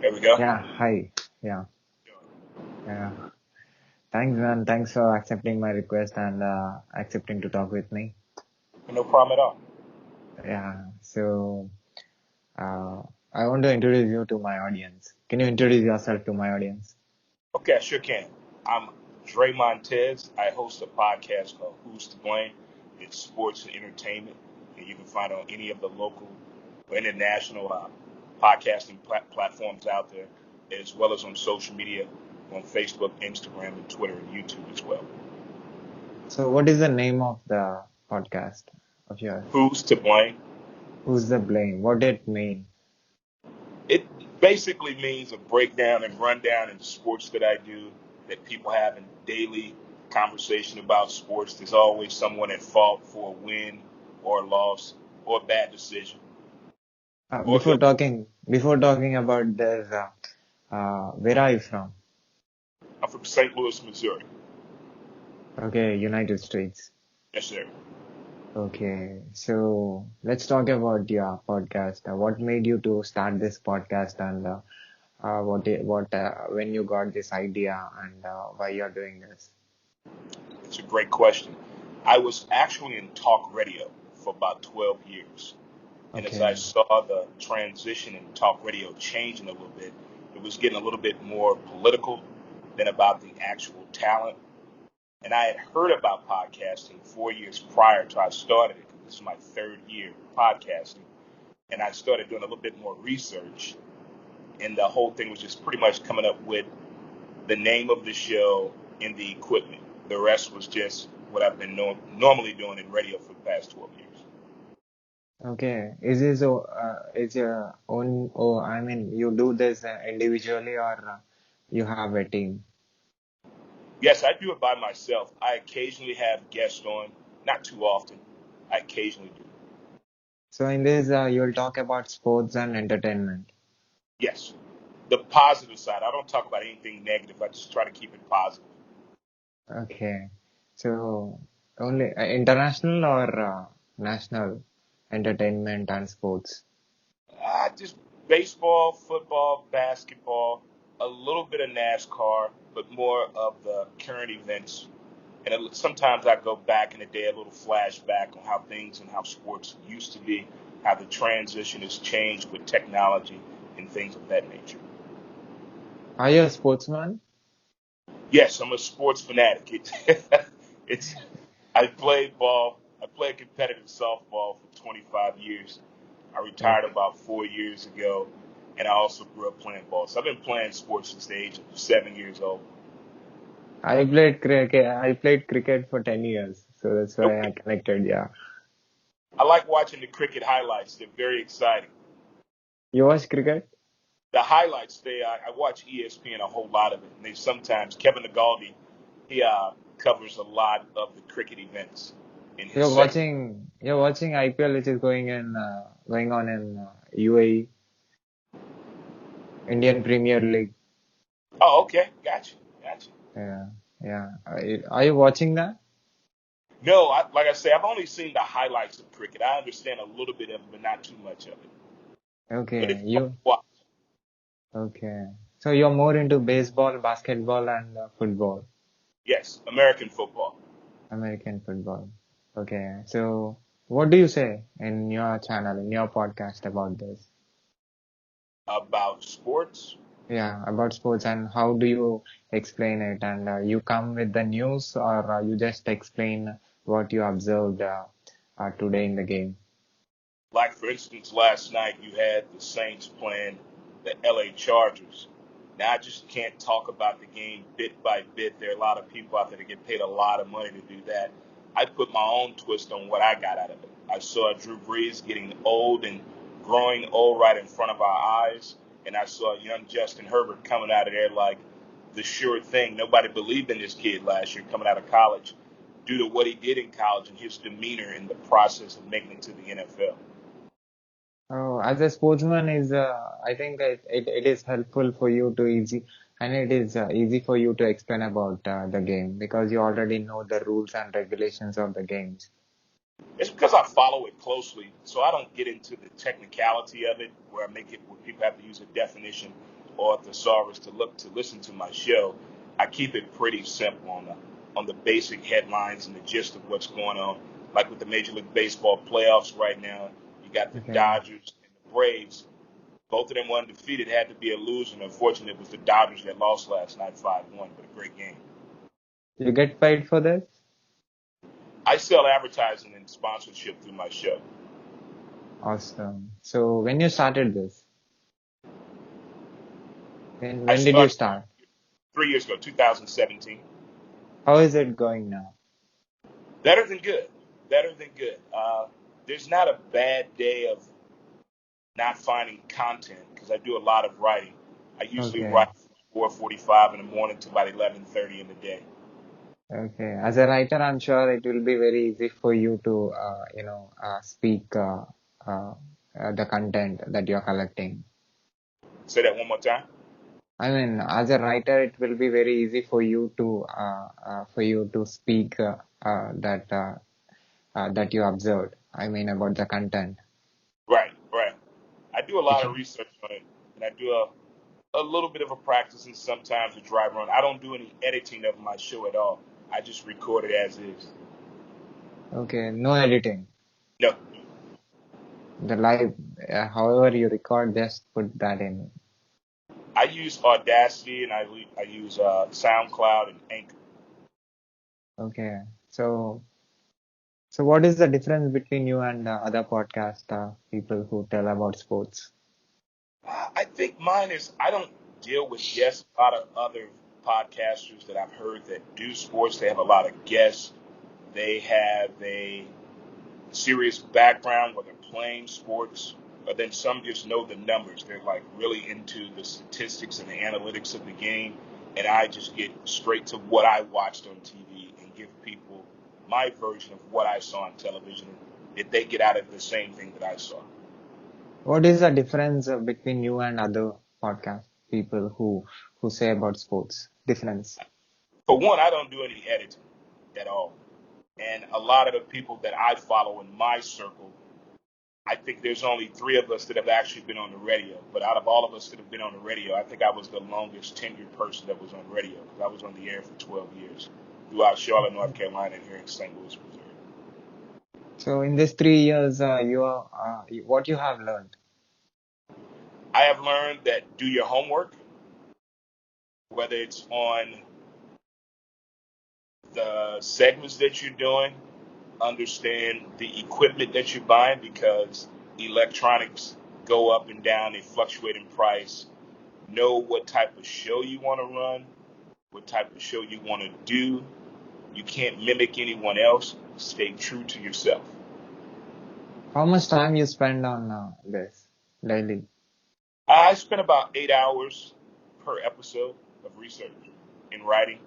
There we go. Yeah, hi. Yeah, yeah. Thanks, man. Thanks for accepting my request and accepting to talk with me. No problem at all. Yeah, so uh, I want to introduce you to my audience. Can you introduce yourself to my audience? Okay, I sure can. I'm Dremontez. I host a podcast called Who's to Blame? It's sports and entertainment, and you can find it on any of the local or international podcasting platforms out there, as well as on social media on Facebook, Instagram, and Twitter, and YouTube as well. So, what is the name of the podcast of yours? Who's to Blame? Who's the blame? What did it mean? It basically means a breakdown and rundown in the sports that I do that people have in daily conversation about sports. There's always someone at fault for a win or a loss or a bad decision or a Before good. talking about this, where are you from? I'm from St. Louis, Missouri. Okay, United States. Yes, sir. Okay, so let's talk about your podcast. What made you to start this podcast, and when you got this idea, and why you're doing this? It's a great question. I was actually in talk radio for about 12 years. And as I Okay, saw the transition in talk radio changing a little bit, it was getting a little bit more political than about the actual talent. And I had heard about podcasting 4 years prior to I started it. This is my third year podcasting. And I started doing a little bit more research. And the whole thing was just pretty much coming up with the name of the show and the equipment. The rest was just what I've been normally doing in radio for the past 12 years. okay. Is your own? Oh, I mean, you do this individually, or you have a team? Yes, I do it by myself. I occasionally have guests on, not too often. I occasionally do. So in this, you'll talk about sports and entertainment. Yes. The positive side. I don't talk about anything negative. I just try to keep it positive. Okay, so only international or national entertainment and sports. Just baseball, football, basketball, a little bit of NASCAR, but more of the current events. And sometimes I go back in the day, a little flashback on how things and how sports used to be, how the transition has changed with technology and things of that nature. Are you a sportsman? Yes, I'm a sports fanatic. It's I played ball. I played competitive softball for 25 years. I retired Okay. about 4 years ago, and I also grew up playing ball. So I've been playing sports since the age of 7 years old. I played cricket for 10 years, so that's why I Okay. connected. Yeah. I like watching the cricket highlights. They're very exciting. You watch cricket? The highlights, I watch ESPN a whole lot of it. And they sometimes Kevin Nagaldi, he covers a lot of the cricket events in his segment. You're watching IPL, which is going on in UAE, Indian Premier League. Oh, okay, gotcha. Yeah, yeah. Are you watching that? No, like I say, I've only seen the highlights of cricket. I understand a little bit of it, but not too much of it. But Okay, it's fun to you watch. okay. So you're more into baseball, basketball, and football, Yes, American football. American football. Okay, so what do you say in your channel, in your podcast about this? About sports. Yeah, about sports, and how do you explain it? And you come with the news, or you just explain what you observed today in the game? Like, for instance, last night you had the Saints playing the LA Chargers. Now, I just can't talk about the game bit by bit. There are a lot of people out there that get paid a lot of money to do that. I put my own twist on what I got out of it. I saw Drew Brees getting old and growing old right in front of our eyes. And I saw young Justin Herbert coming out of there like the sure thing. Nobody believed in this kid last year coming out of college due to what he did in college and his demeanor in the process of making it to the NFL. Oh, as a sportsman I think it is helpful for you to easy and it is easy for you to explain about the game because you already know the rules and regulations of the games. It's because I follow it closely, so I don't get into the technicality of it where I make it where people have to use a definition or thesaurus to listen to my show, I keep it pretty simple on the basic headlines and the gist of what's going on. Like with the Major League Baseball playoffs right now, you got the Okay. Dodgers and the Braves. Both of them were undefeated. Had to be a loser. And unfortunately, it was the Dodgers that lost last night 5-1, but a great game. You get paid for this? I sell advertising and sponsorship through my show. Awesome. So when you started this? I When did you started start? 3 years ago, 2017. How is it going now? Better than good. Better than good. There's not a bad day of not finding content because I do a lot of writing. I usually Okay. write from 4:45 in the morning to about 11:30 in the day. Okay. As a writer, I'm sure it will be very easy for you to, speak the content that you're collecting. Say that one more time. I mean, as a writer, it will be very easy for you to speak that you observed. I mean, about the content. Right, right. I do a lot of Because, research on it, and I do a little bit of a practice and sometimes a dry run. I don't do any editing of my show at all. I just record it as is. okay, no editing. No, The live, however you record, just put that in. I use Audacity and I use SoundCloud and Anchor. Okay. So what is the difference between you and other podcast people who tell about sports? I think mine is I don't deal with guests. A lot of other podcasters that I've heard that do sports, they have a lot of guests. They have a serious background where they're playing sports, but then some just know the numbers. They're like really into the statistics and the analytics of the game, and I just get straight to what I watched on TV and give people my version of what I saw on television. If they get out of the same thing that I saw. What is the difference between you and other podcast people who say about sports? Difference. For one, I don't do any editing at all. And a lot of the people that I follow in my circle, I think there's only three of us that have actually been on the radio. But out of all of us that have been on the radio, I think I was the longest tenured person that was on radio because I was on the air for 12 years throughout Charlotte, North Carolina, and here in St. Louis, Missouri. So in these 3 years, what you have learned? I have learned that do your homework, whether it's on the segments that you're doing, understand the equipment that you're buying because electronics go up and down, they fluctuate in price. Know what type of show you want to run, what type of show you want to do. You can't mimic anyone else. Stay true to yourself. How much time you spend on this daily? I spent about 8 hours per episode of research in writing,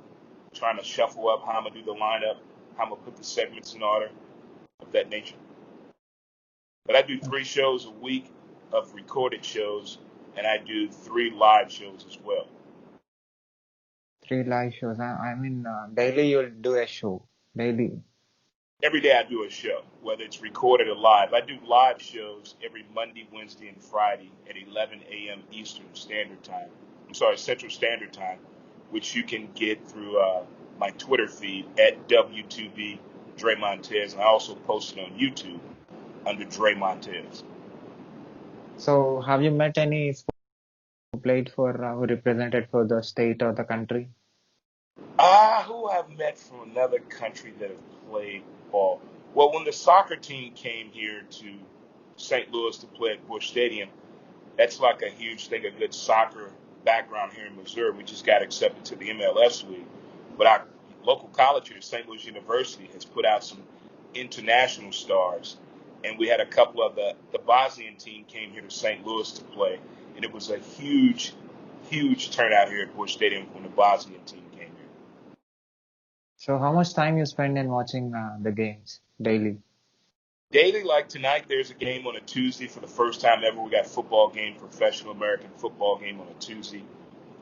trying to shuffle up how I'm going to do the lineup, how I'm going to put the segments in order of that nature. But I do 3 shows a week of recorded shows, and I do 3 live shows as well. 3 live shows. I mean, daily you'll do a show. Daily. Every day I do a show, whether it's recorded or live. I do live shows every Monday, Wednesday, and Friday at 11 a.m. Eastern Standard Time. I'm sorry, Central Standard Time, which you can get through my Twitter feed at W2B Dremontez, and I also post it on YouTube under Dremontez. So have you met any sports who played for, who represented for the state or the country? Who I've met from another country that have played ball? Well, when the soccer team came here to St. Louis to play at Busch Stadium, that's like a huge thing, a good soccer background here in Missouri. We just got accepted to the MLS League. But our local college here, St. Louis University, has put out some international stars. And we had a couple of the Bosnian team came here to St. Louis to play. And it was a huge, huge turnout here at Busch Stadium when the Bosnian team came here. So how much time you spend in watching the games daily? Daily, like tonight, there's a game on a Tuesday for the first time ever. We got football game, professional American football game on a Tuesday.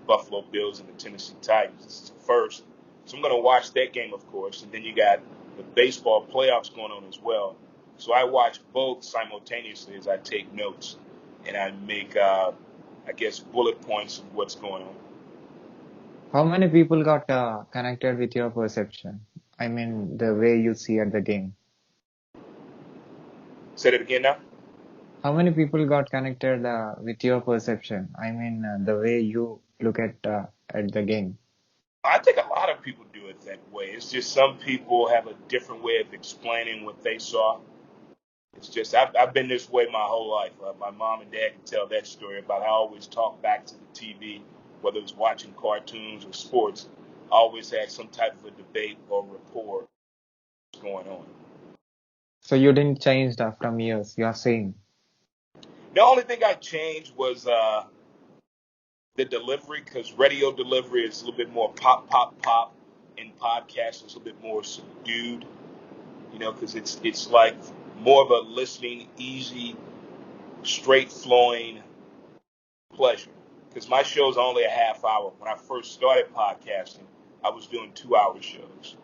Buffalo Bills and the Tennessee Titans. This is the first. So I'm going to watch that game, of course. And then you got the baseball playoffs going on as well. So I watch both simultaneously as I take notes and I make I guess, bullet points of what's going on. How many people got connected with your perception? I mean, the way you see at the game. Say that again now. How many people got connected with your perception? I mean, the way you look at the game. I think a lot of people do it that way. It's just some people have a different way of explaining what they saw. It's just I've been this way my whole life. My mom and dad can tell that story about how I always talk back to the TV, whether it was watching cartoons or sports. I always had some type of a debate or rapport going on. So you didn't change that from years. You are saying. The only thing I changed was the delivery, because radio delivery is a little bit more pop, pop, pop, and podcast is a little bit more subdued. Because it's like more of a listening, easy, straight flowing pleasure. Because my show's only a half hour. When I first started podcasting, I was doing 2 hour shows,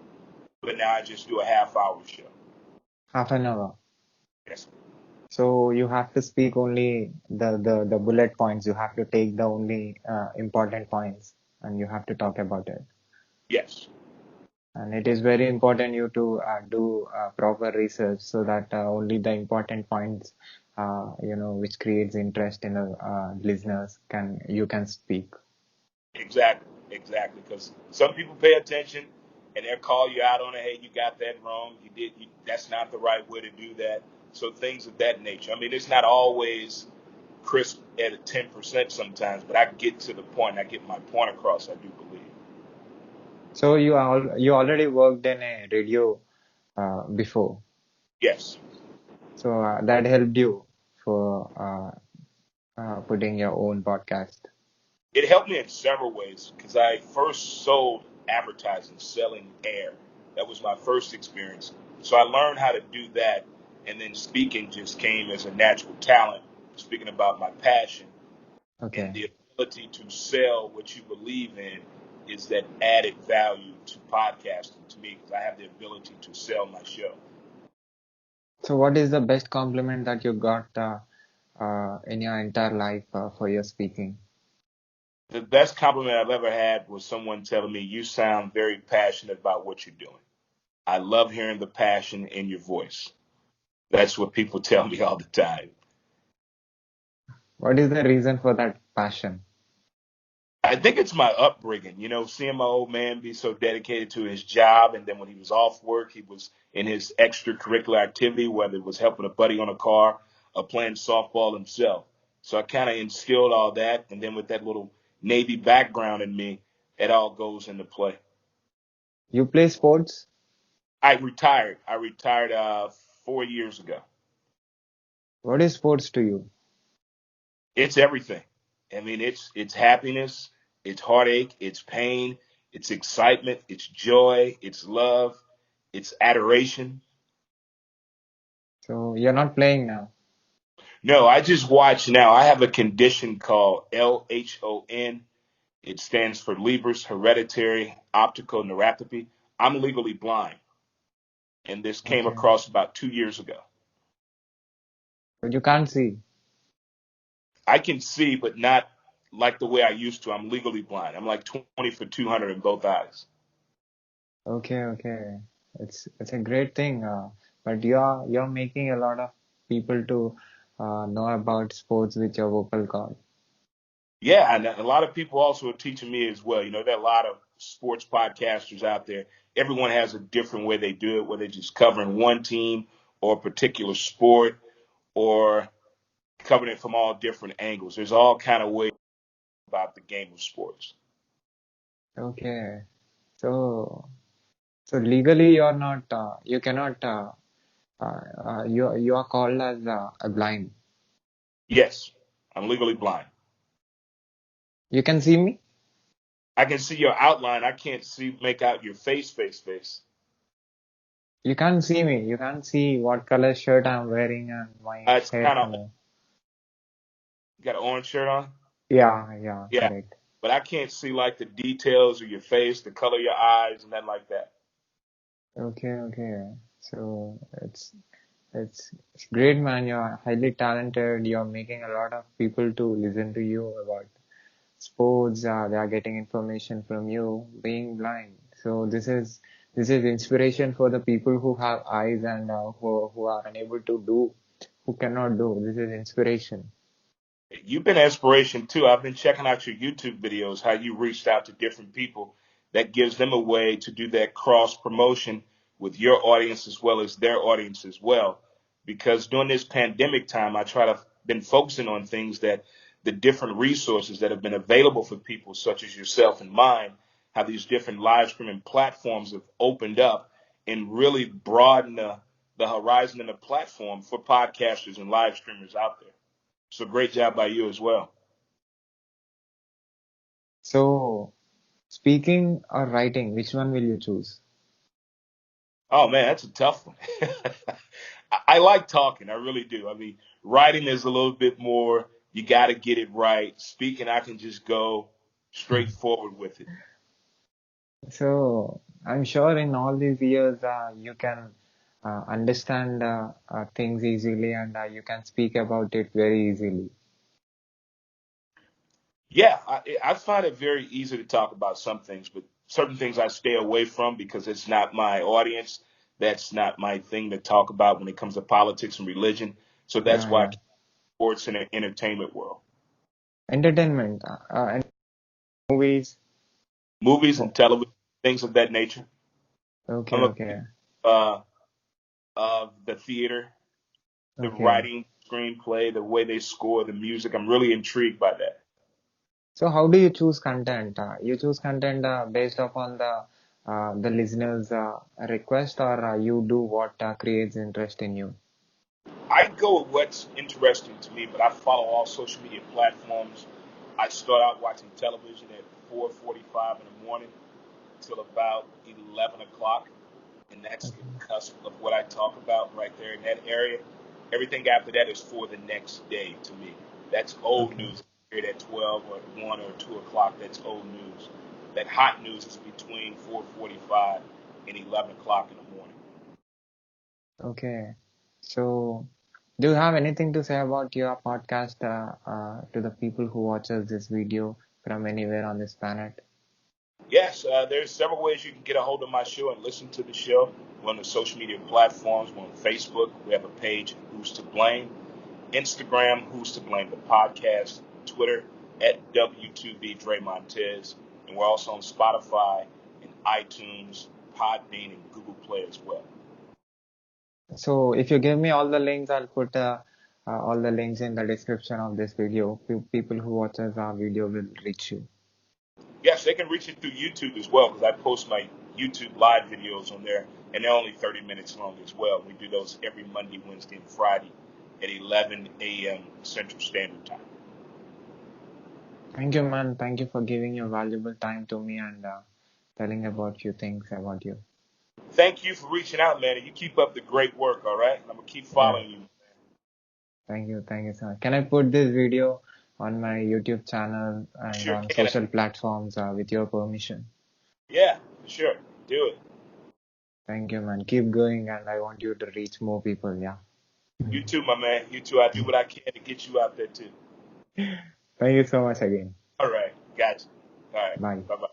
but now I just do a half hour show. Half an hour. Yes. So you have to speak only the bullet points. You have to take the only important points and you have to talk about it. Yes. And it is very important you to do proper research so that only the important points, which creates interest in the listeners you can speak. Exactly. Exactly. Because some people pay attention and they'll call you out on it. Hey, you got that wrong. That's not the right way to do that. So things of that nature. I mean, it's not always crisp at a 10% sometimes, but I get to the point. I get my point across, I do believe. So you already worked in a radio before. Yes. So that helped you for putting your own podcast. It helped me in several ways because I first sold advertising, selling air. That was my first experience. So I learned how to do that, and then speaking just came as a natural talent, speaking about my passion. And Okay. the ability to sell what you believe in is that added value to podcasting to me because I have the ability to sell my show. So what is the best compliment that you got in your entire life for your speaking? The best compliment I've ever had was someone telling me, "You sound very passionate about what you're doing." I love hearing the passion in your voice. That's what people tell me all the time. What is the reason for that passion? I think it's my upbringing, seeing my old man be so dedicated to his job. And then when he was off work, he was in his extracurricular activity, whether it was helping a buddy on a car or playing softball himself. So I kind of instilled all that. And then with that little Navy background in me, it all goes into play. You play sports? I retired. I retired 4 years ago. What is sports to you? It's everything. I mean, it's happiness, it's heartache, it's pain, it's excitement, it's joy, it's love, it's adoration. So you're not playing now. No, I just watch now. I have a condition called LHON. It stands for Leber's hereditary optical neuropathy. I'm legally blind, and this came Okay. across about 2 years ago. But you can't see. I can see, but not like the way I used to. I'm legally blind. I'm like 20 for 200 in both eyes. Okay, okay. It's a great thing. But you're making a lot of people to know about sports with your vocal cord. Yeah, and a lot of people also are teaching me as well. There are a lot of sports podcasters out there. Everyone has a different way they do it, whether they're just covering one team or a particular sport or covering it from all different angles. There's all kind of ways about the game of sports. Okay. So so legally you're not you cannot you are called as a blind. Yes, I'm legally blind. You can see me? I can see your outline. I can't make out your face. You can't see me. You can't see what color shirt I'm wearing and my It's hair kind of color. you got an orange shirt on. Yeah, yeah, Yeah, correct. but I can't see like the details of your face, the color of your eyes, and nothing like that. Okay, okay. So It's great, man. You're highly talented. You're making a lot of people to listen to you about sports. They are getting information from you, being blind. So this is inspiration for the people who have eyes and who are unable to do, who cannot do. This is inspiration. You've been an inspiration too. I've been checking out your YouTube videos, how you reached out to different people. That gives them a way to do that cross promotion with your audience as well as their audience as well. Because during this pandemic time, I try to been focusing on things that the different resources that have been available for people such as yourself and mine, how these different live streaming platforms have opened up and really broadened the horizon and the platform for podcasters and live streamers out there. So great job by you as well. So speaking or writing, which one will you choose? Oh man, that's a tough one. I like talking, I really do. I mean, writing is a little bit more. You got to get it right. Speaking, I can just go straight forward with it. So I'm sure in all these years you can understand things easily and you can speak about it very easily. Yeah, I find it very easy to talk about some things, but certain things I stay away from because it's not my audience. That's not my thing to talk about when it comes to politics and religion. So that's Yeah, why I yeah. keep sports in the entertainment world, Entertainment and movies. movies and Oh, television, things of that nature. okay, I'm a okay, uh, of the theater, the okay. writing, screenplay, the way they score, the music. I'm really intrigued by that. So how do you choose content? You choose content based upon the listener's request, or you do what creates interest in you? I go with what's interesting to me, but I follow all social media platforms. I start out watching television at 4:45 in the morning till about 11 o'clock, and that's the Okay, cusp of what I talk about right there in that area. Everything after that is for the next day to me. That's old okay, news. Here at 12 or 1 or 2 o'clock, that's old news. That hot news is between 4:45 and 11 o'clock in the morning. okay. So do you have anything to say about your podcast to the people who watches this video from anywhere on this planet? Yes, there's several ways you can get a hold of my show and listen to the show. We're on the social media platforms. We're on Facebook. We have a page, Who's to Blame. Instagram, Who's to Blame the podcast. Twitter, at W2B Dremontez. And we're also on Spotify and iTunes, Podbean, and Google Play as well. So if you give me all the links, I'll put all the links in the description of this video. People who watches our video will reach you. Yes, they can reach it through YouTube as well because I post my YouTube live videos on there, and they're only 30 minutes long as well. We do those every Monday, Wednesday, and Friday at 11 a.m. Central Standard Time. Thank you, man. Thank you for giving your valuable time to me and telling about few things about you. Thank you for reaching out, man, and you keep up the great work, all right? And I'm going to keep Yeah, following you. thank you so much. Can I put this video on my YouTube channel You and sure on can. social platforms with your permission? Yeah, for sure. Do it. Thank you, man. Keep going, and I want you to reach more people. Yeah. You too, my man. You too. I do what I can to get you out there, too. Thank you so much again. All right. Gotcha. All right. Bye. Bye-bye.